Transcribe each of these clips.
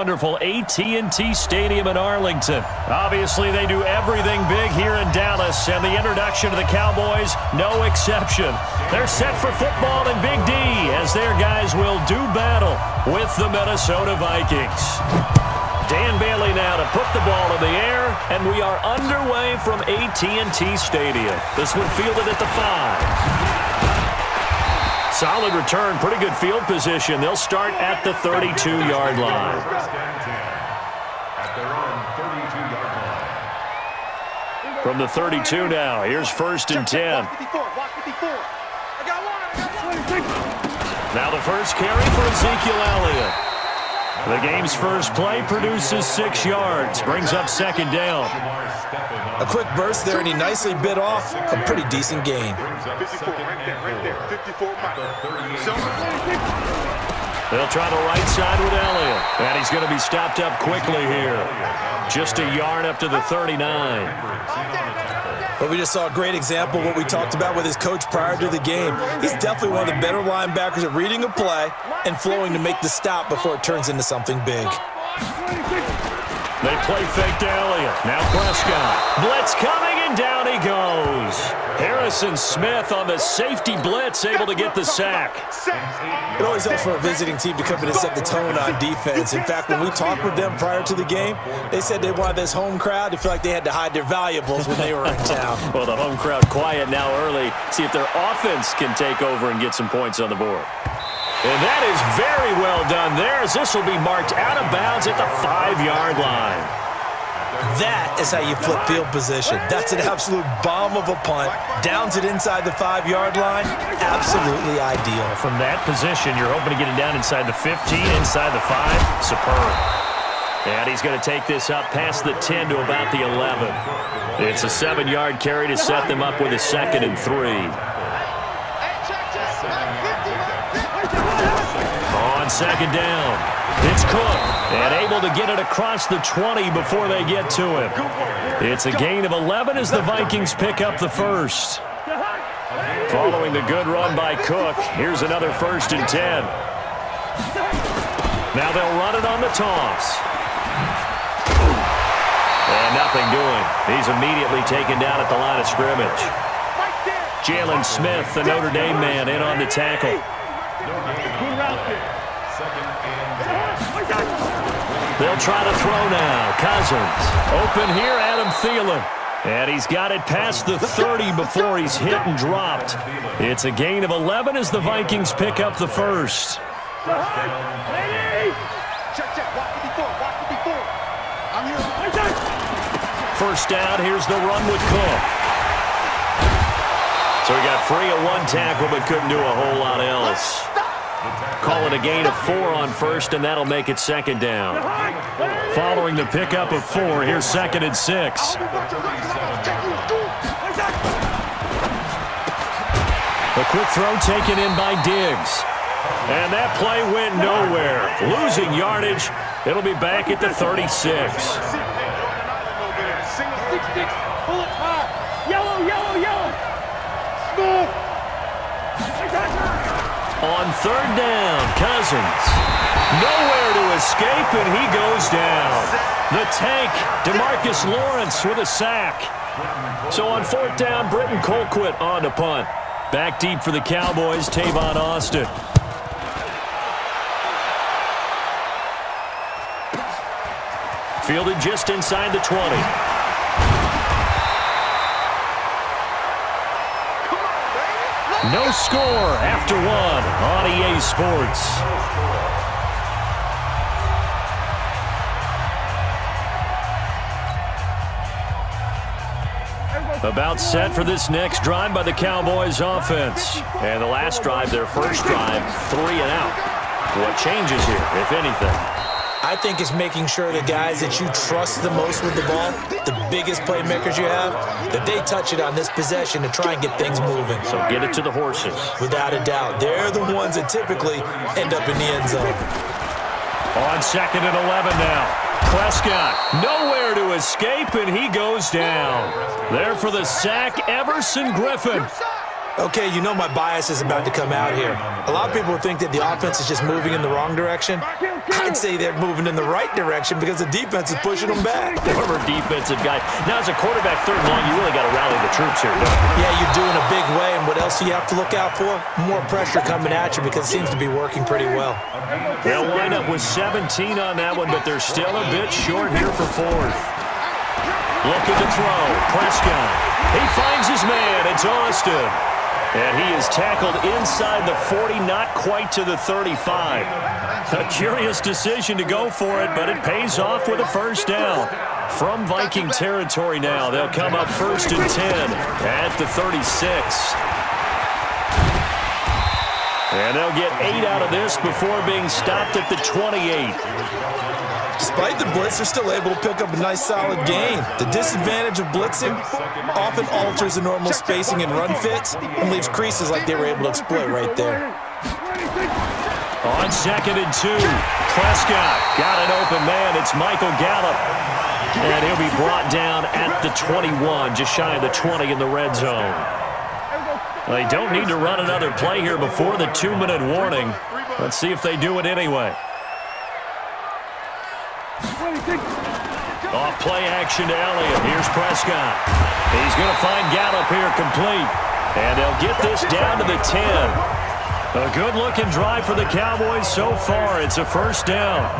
wonderful AT&T Stadium in Arlington. Obviously, they do everything big here in Dallas, and the introduction to the Cowboys, no exception. They're set for football in Big D as their guys will do battle with the Minnesota Vikings. Dan Bailey now to put the ball in the air, and we are underway from AT&T Stadium. This one fielded at the 5. Solid return, pretty good field position. They'll start at the 32-yard line. From the 32 now, here's 1st and 10. Now the first carry for Ezekiel Elliott. The game's first play produces 6 yards, brings up 2nd down. A quick burst there, and he nicely bit off a pretty decent gain. They'll try the right side with Elliott, and he's going to be stopped up quickly here. Just a yard up to the 39. But we just saw a great example of what we talked about with his coach prior to the game. He's definitely one of the better linebackers at reading a play and flowing to make the stop before it turns into something big. They play fake to Elliott. Now Prescott. Blitz coming, and down he goes. Harrison Smith on the safety blitz, able to get the sack. It always helps for a visiting team to come in and set the tone on defense. In fact, when we talked with them prior to the game, they said they wanted this home crowd to feel like they had to hide their valuables when they were in town. Well, the home crowd quiet now early. See if their offense can take over and get some points on the board. And that is very well done there, as this will be marked out of bounds at the 5-yard line. That is how you flip field position. That's an absolute bomb of a punt. Downs it inside the 5-yard line. Absolutely ideal. From that position, you're hoping to get it down inside the 15, inside the 5. Superb. And he's going to take this up past the 10 to about the 11. It's a 7-yard carry to set them up with a 2nd and 3. On 2nd down, it's Cook, and able to get it across the 20 before they get to him. It's a gain of 11 as the Vikings pick up the 1st. Following the good run by Cook, here's another 1st and 10. Now they'll run it on the toss. And nothing doing. He's immediately taken down at the line of scrimmage. Jalen Smith, the Notre Dame man, in on the tackle. They'll try to throw now. Cousins. Open here, Adam Thielen. And he's got it past the 30 before he's hit and dropped. It's a gain of 11 as the Vikings pick up the 1st. First down, here's the run with Cook. So he got free of 1 tackle but couldn't do a whole lot else. Call it a gain of 4 on 1st, and that'll make it 2nd down. Following the pickup of 4, here's 2nd and 6. A quick throw taken in by Diggs. And that play went nowhere. Losing yardage. It'll be back at the 36. On 3rd down, Cousins. Nowhere to escape, and he goes down. The tank, DeMarcus Lawrence with a sack. So on 4th down, Britton Colquitt on to punt. Back deep for the Cowboys, Tavon Austin. Fielded just inside the 20. No score after 1 on EA Sports. About set for this next drive by the Cowboys offense. And the last drive, their first drive, 3 and out. What changes here, if anything? I think it's making sure the guys that you trust the most with the ball, the biggest playmakers you have, that they touch it on this possession to try and get things moving. So get it to the horses. Without a doubt. They're the ones that typically end up in the end zone. On 2nd and 11 now. Prescott, nowhere to escape, and he goes down. There for the sack, Everson Griffin. Okay, you know my bias is about to come out here. A lot of people think that the offense is just moving in the wrong direction. I'd say they're moving in the right direction because the defense is pushing them back. Former defensive guy. Now, as a quarterback, third and long, you really got to rally the troops here, don't you? Yeah, you do in a big way, and what else do you have to look out for? More pressure coming at you because it seems to be working pretty well. They'll wind up with 17 on that one, but they're still a bit short here for fourth. Looking to throw. Prescott. He finds his man. It's Austin. And he is tackled inside the 40, not quite to the 35. A curious decision to go for it, but it pays off with a first down. From Viking territory now, they'll come up 1st and 10 at the 36. And they'll get 8 out of this before being stopped at the 28. Despite the blitz, they're still able to pick up a nice, solid gain. The disadvantage of blitzing often alters the normal spacing and run fits and leaves creases like they were able to exploit right there. On 2nd and 2, Prescott got an open man. It's Michael Gallup. And he'll be brought down at the 21, just shy of the 20 in the red zone. They don't need to run another play here before the 2-minute warning. Let's see if they do it anyway. Off play action to Elliott. Here's Prescott. He's going to find Gallup here complete. And they'll get this down to the 10. A good-looking drive for the Cowboys so far. It's a first down.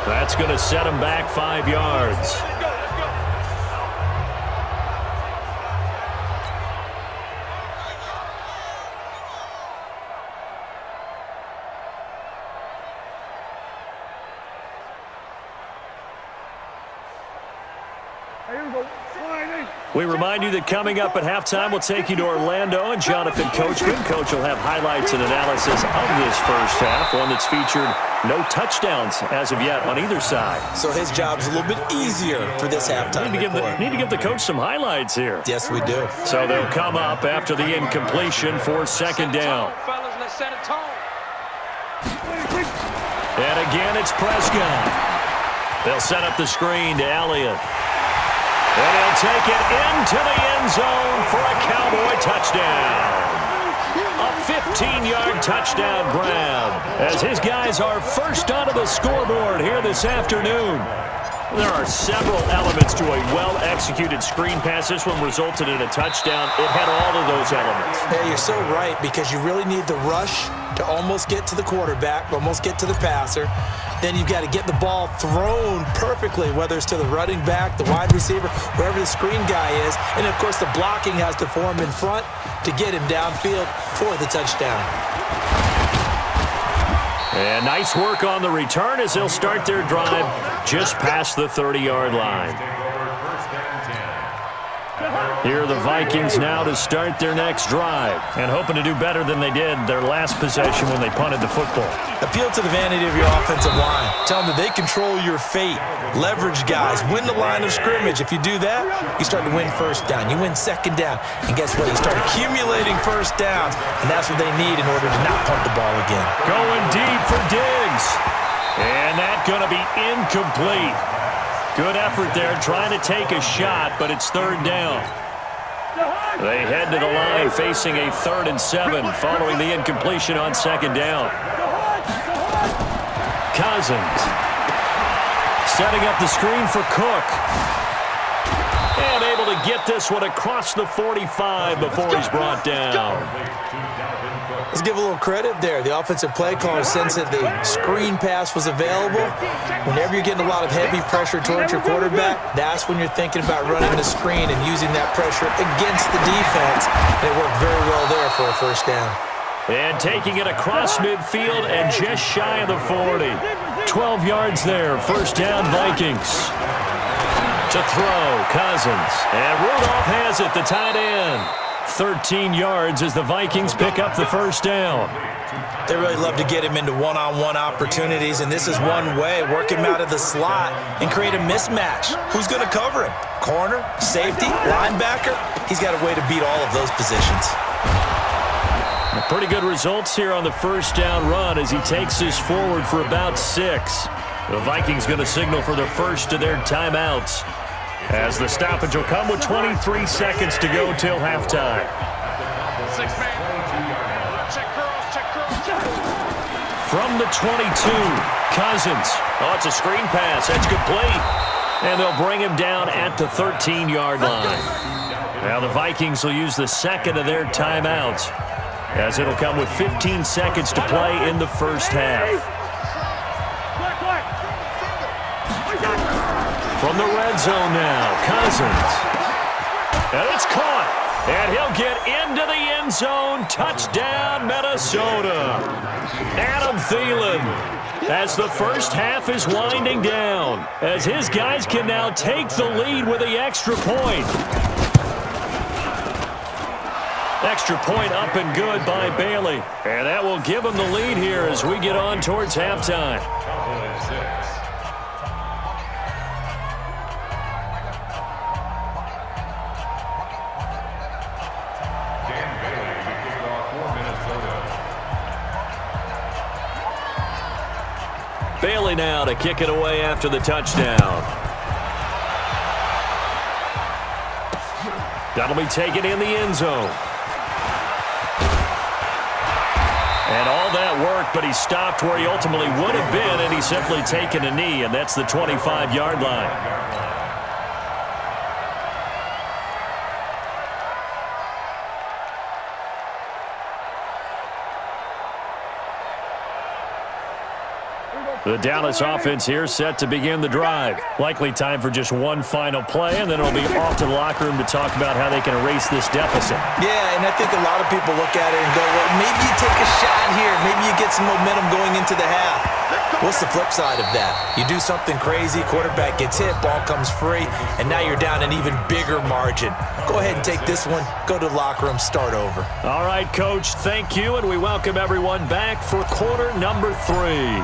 That's going to set him back 5 yards. We remind you that coming up at halftime, we'll take you to Orlando and Jonathan Coachman. Coach will have highlights and analysis of this first half, one that's featured no touchdowns as of yet on either side. So his job's a little bit easier for this halftime report. Need to give the coach some highlights here. Yes, we do. So they'll come up after the incompletion for 2nd down. And again, it's Prescott. They'll set up the screen to Elliott. And he'll take it into the end zone for a Cowboy touchdown. A 15-yard touchdown grab as his guys are first onto the scoreboard here this afternoon. There are several elements to a well-executed screen pass. This one resulted in a touchdown. It had all of those elements. Yeah, you're so right, because you really need the rush to almost get to the quarterback, almost get to the passer. Then you've got to get the ball thrown perfectly, whether it's to the running back, the wide receiver, wherever the screen guy is. And, of course, the blocking has to form in front to get him downfield for the touchdown. And nice work on the return as they'll start their drive just past the 30-yard line. Here are the Vikings now to start their next drive and hoping to do better than they did their last possession when they punted the football. Appeal to the vanity of your offensive line. Tell them that they control your fate. Leverage guys. Win the line of scrimmage. If you do that, you start to win first down. You win second down. And guess what? You start accumulating first downs. And that's what they need in order to not punt the ball again. Going deep for Diggs. And that's going to be incomplete. Good effort there trying to take a shot, but it's 3rd down. They head to the line facing a 3rd and 7 following the incompletion on 2nd down. Cousins setting up the screen for Cook. And able to get this one across the 45 before he's brought down. Let's give a little credit there. The offensive play caller sensed that the screen pass was available. Whenever you're getting a lot of heavy pressure towards your quarterback, that's when you're thinking about running the screen and using that pressure against the defense. And it worked very well there for a first down. And taking it across midfield and just shy of the 40. 12 yards there. First down, Vikings. To throw, Cousins. And Rudolph has it, the tight end. 13 yards as the Vikings pick up the first down. They really love to get him into one-on-one opportunities, and this is one way. Work him out of the slot and create a mismatch. Who's going to cover him? Corner, safety, linebacker? He's got a way to beat all of those positions. Pretty good results here on the first down run as he takes this forward for about 6. The Vikings going to signal for the first of their timeouts, as the stoppage will come with 23 seconds to go till halftime. From the 22, Cousins. Oh, it's a screen pass. That's complete. And they'll bring him down at the 13-yard line. Now the Vikings will use the second of their timeouts, as it'll come with 15 seconds to play in the first half. From the red zone now, Cousins. And it's caught. And he'll get into the end zone. Touchdown, Minnesota. Adam Thielen, as the first half is winding down, as his guys can now take the lead with the extra point. Extra point up and good by Bailey. And that will give him the lead here as we get on towards halftime. Bailey now to kick it away after the touchdown. That'll be taken in the end zone. And all that work, but he stopped where he ultimately would have been, and he's simply taken a knee, and that's the 25-yard line. The Dallas offense here set to begin the drive. Likely time for just one final play, and then it'll be off to the locker room to talk about how they can erase this deficit. Yeah, and I think a lot of people look at it and go, well, maybe you take a shot here. Maybe you get some momentum going into the half. What's the flip side of that? You do something crazy, quarterback gets hit, ball comes free, and now you're down an even bigger margin. Go ahead and take this one, go to the locker room, start over. All right, Coach, thank you, and we welcome everyone back for quarter number 3.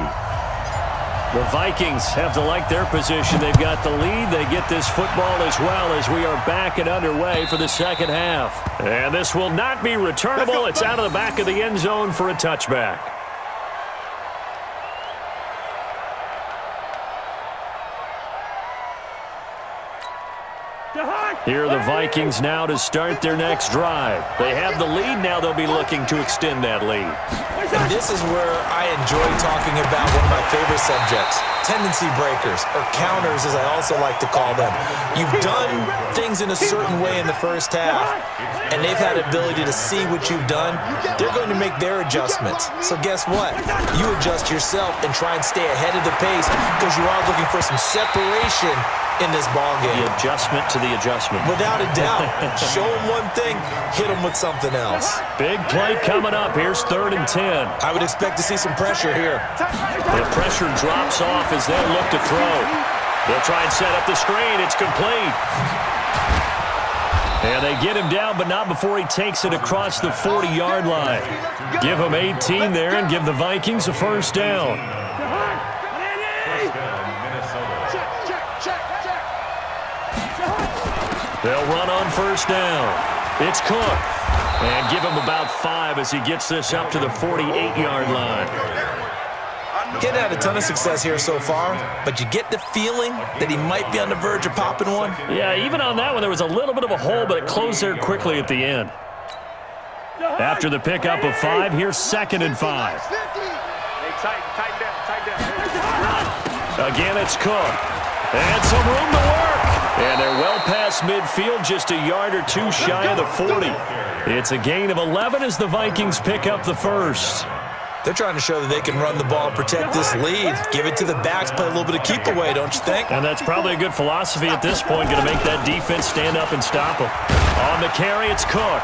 The Vikings have to like their position. They've got the lead. They get this football as well as we are back and underway for the second half. And this will not be returnable. It's out of the back of the end zone for a touchback. Here are the Vikings now to start their next drive. They have the lead. Now they'll be looking to extend that lead. And this is where I enjoy talking about one of my favorite subjects, tendency breakers, or counters as I also like to call them. You've done things in a certain way in the first half, and they've had the ability to see what you've done. They're going to make their adjustments. So guess what? You adjust yourself and try and stay ahead of the pace because you are looking for some separation in this ball game. The adjustment to the adjustment. Without a doubt. Show them one thing, hit them with something else. Big play coming up. Here's 3rd and 10. I would expect to see some pressure here. The pressure drops off as they look to throw. They'll try and set up the screen. It's complete. And they get him down, but not before he takes it across the 40-yard line. Give him 18 there and give the Vikings a first down. They'll run on first down. It's Cook. And give him about 5 as he gets this up to the 48-yard line. He hadn't had a ton of success here so far, but you get the feeling that he might be on the verge of popping one. Yeah, even on that one, there was a little bit of a hole, but it closed there quickly at the end. After the pickup of 5, here's 2nd and 5. Again, it's Cook. And some room to work. And they're well past midfield, just a yard or 2 shy of the 40. It's a gain of 11 as the Vikings pick up the first. They're trying to show that they can run the ball, protect this lead. Give it to the backs, play a little bit of keep away, don't you think? And that's probably a good philosophy at this point, going to make that defense stand up and stop them. On the carry, it's Cook.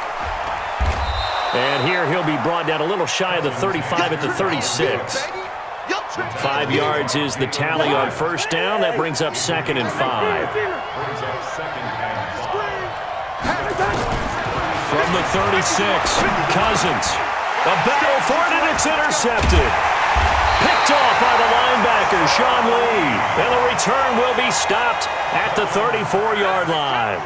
And here he'll be brought down a little shy of the 35 at the 36. 5 yards is the tally on first down. That brings up 2nd and 5. From the 36, Cousins. A battle for it, and it's intercepted. Picked off by the linebacker, Sean Lee. And the return will be stopped at the 34-yard line.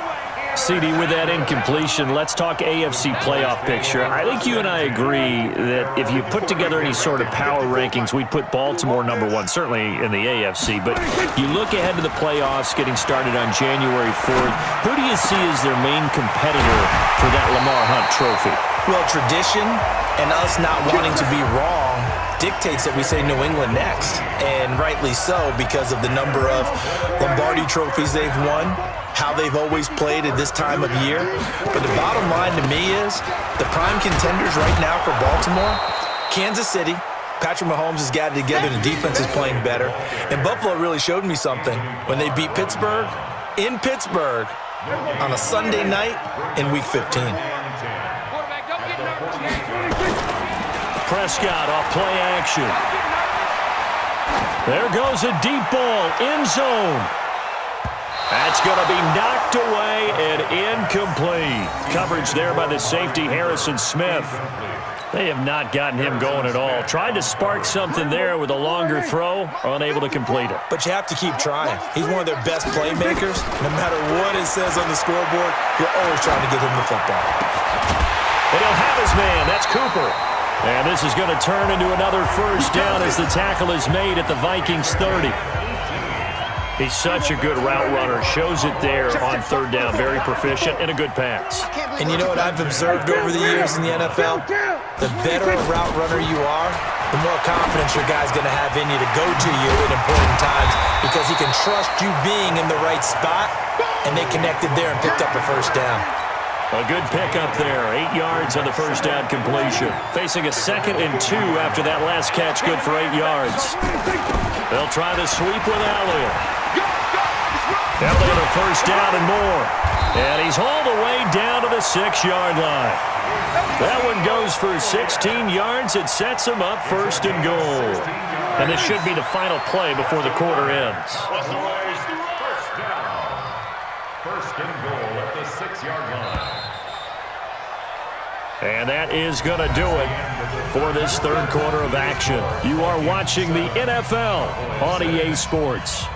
CD, with that incompletion, let's talk AFC playoff picture. I think you and I agree that if you put together any sort of power rankings, we'd put Baltimore #1, certainly in the AFC. But you look ahead to the playoffs getting started on January 4th. Who do you see as their main competitor for that Lamar Hunt trophy? Well, tradition and us not wanting to be wrong dictates that we say New England next. And rightly so, because of the number of Lombardi trophies they've won, how they've always played at this time of year. But the bottom line to me is the prime contenders right now for Baltimore, Kansas City. Patrick Mahomes has got it together. The defense is playing better. And Buffalo really showed me something when they beat Pittsburgh in Pittsburgh on a Sunday night in Week 15. Prescott off play action. There goes a deep ball, end zone. That's going to be knocked away and incomplete. Coverage there by the safety, Harrison Smith. They have not gotten him going at all. Tried to spark something there with a longer throw, unable to complete it. But you have to keep trying. He's one of their best playmakers. No matter what it says on the scoreboard, you're always trying to get him the football. And he'll have his man. That's Cooper. And this is going to turn into another first down as the tackle is made at the Vikings 30. He's such a good route runner. Shows it there on third down. Very proficient and a good pass. And you know what I've observed over the years in the NFL? The better a route runner you are, the more confidence your guy's going to have in you to go to you at important times because he can trust you being in the right spot, and they connected there and picked up a first down. A good pickup there. 8 yards on the first down completion. Facing a 2nd and 2 after that last catch. Good for 8 yards. They'll try the sweep with Elliott. Elliott a first down and more. And he's all the way down to the 6-yard line. That one goes for 16 yards. It sets him up 1st and goal. And this should be the final play before the quarter ends. First and goal at the 6-yard line. And that is going to do it for this third quarter of action. You are watching the NFL on EA Sports.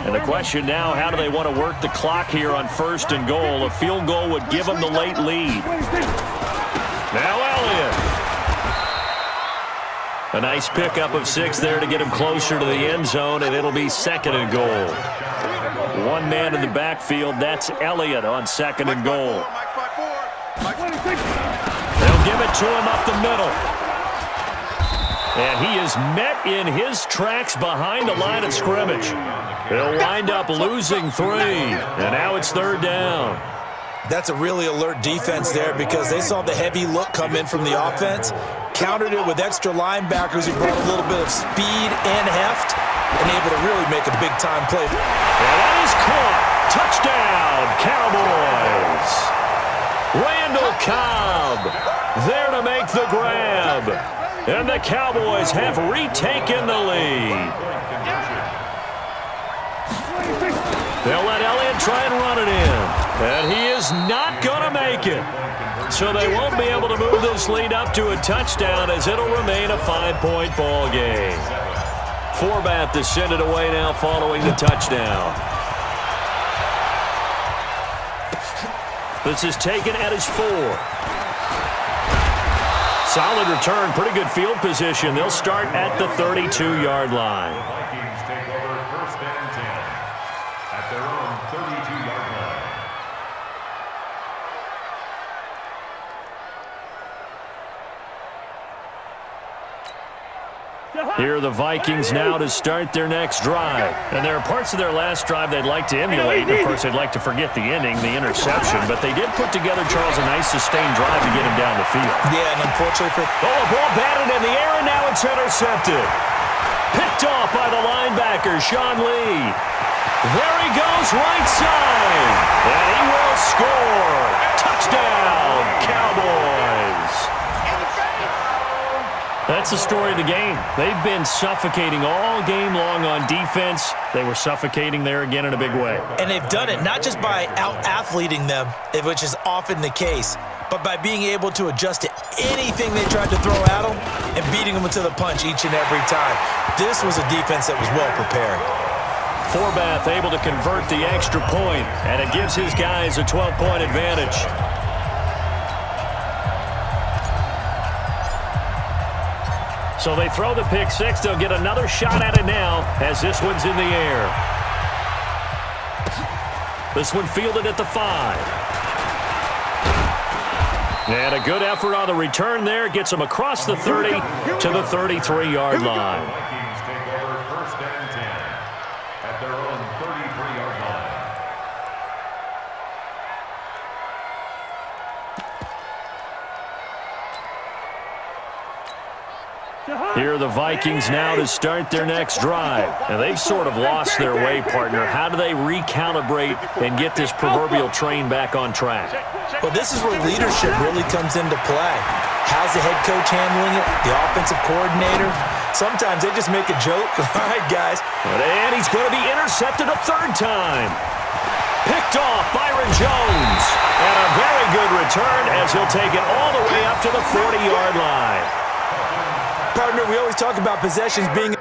And the question now, how do they want to work the clock here on 1st and goal? A field goal would give them the late lead. Now Elliott. A nice pickup of 6 there to get him closer to the end zone, and it'll be 2nd and goal. One man in the backfield, that's Elliott on 2nd and goal. They'll give it to him up the middle. And he is met in his tracks behind the line of scrimmage. They'll wind up losing 3, and now it's 3rd down. That's a really alert defense there because they saw the heavy look come in from the offense, countered it with extra linebackers who brought a little bit of speed and heft, and able to really make a big-time play. And that is caught. Touchdown, Cowboys. Randall Cobb there to make the grab. And the Cowboys have retaken the lead. They'll let Elliott try and run it in. And he is not going to make it. So they won't be able to move this lead up to a touchdown as it'll remain a 5-point ball game. Forbath to send it away now following the touchdown. This is taken at his 4. Solid return, pretty good field position. They'll start at the 32-yard line. Vikings take over 1st and 10 at their own 32-yard line. Here are the Vikings now to start their next drive. And there are parts of their last drive they'd like to emulate. Of course, they'd like to forget the ending, the interception. But they did put together, Charles, a nice sustained drive to get him down the field. Yeah, and unfortunately for... Oh, a ball batted in the air, and now it's intercepted. Picked off by the linebacker, Sean Lee. There he goes, right side. And he will score. Touchdown, Cowboys. That's the story of the game. They've been suffocating all game long on defense. They were suffocating there again in a big way. And they've done it not just by out-athleting them, which is often the case, but by being able to adjust to anything they tried to throw at them and beating them to the punch each and every time. This was a defense that was well prepared. Forbath able to convert the extra point, and it gives his guys a 12-point advantage. So they throw the pick six. They'll get another shot at it now as this one's in the air. This one fielded at the 5. And a good effort on the return there. Gets them across the 30 to the 33-yard line. Vikings take over first and 10 at their own 33-yard line. Here are the Vikings now to start their next drive. And they've sort of lost their way, partner. How do they recalibrate and get this proverbial train back on track? Well, this is where leadership really comes into play. How's the head coach handling it? The offensive coordinator? Sometimes they just make a joke. All right, guys. And he's going to be intercepted a third time. Picked off Byron Jones. And a very good return as he'll take it all the way up to the 40-yard line. Partner, we always talk about possessions being